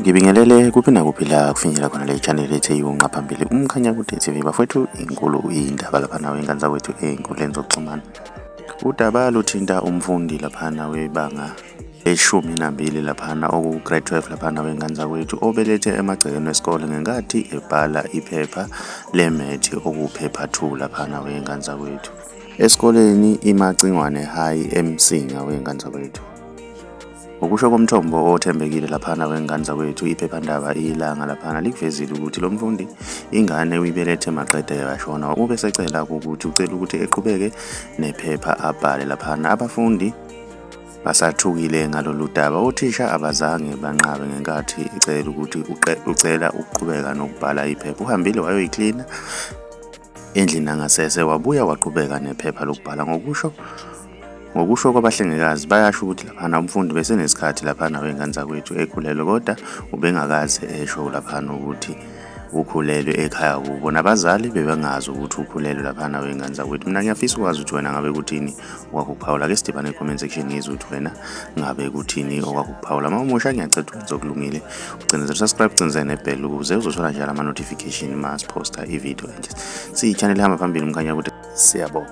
Ngibingelele kuphi nakuphi la kufinyela khona le channel ethe yunqa phambili umkhanya kude TV bafowethu inkulu indaba laphana wengane zakwethu ey'nkundleni zokuxhumana. Udaba luthinta umfundi laphana webanga le12 laphana oku-grade 12 laphana wengane zakwethu obelethe emagcekeni wesikole ngenkathi ebhala iphepha lemethi okuphepha 2 laphana wengane zakwethu esikoleni iMacingwane High eMsinga wengane zakwethu. Ngokusho komthombo othembekile laphana wengane zakwethu iphephandaba ilanga laphana likuvezile ukuthi lo mfundi ingane uyibelethe maqede yashona ube secela ukuthi ucela ukuthi eqhubeke nephepha abhale laphana. Abafundi basathukile ngalolu daba, othisha abazange banqabe ngenkathi ecela ukuthi ucela ukuqhubeka nokubhala iphepha. Uhambile wayoyiklina endlini nangasese wabuya waqhubeka nephepha lokubhala. Ngokusho kwabahlengikazi bayasho ukuthi laphana umfundi besenesikhathi laphana wengane zakwethu ekhulelwe, kodwa ubengakaze esho laphana ukuthi ukhulelwe ekhaya kubo, nabazali bebengazi ukuthi ukhulelwe laphana wengane zakwethu. Mina ngiyafisa ukwazi ukuthi wena ngabe kuthini okwakuphawula. Ake sidibane e-comment section yizwe ukuthi wena ngabe kuthini okwakuphawula. Uma umusha ngiyacela ukwenza okulungile ugcine subscribe, ugcine nebell ukuze uzothola njalo ama-notification uma siposta i-video enje. Siyi-channel ehamba phambili umkhanya kude. Siyabonga.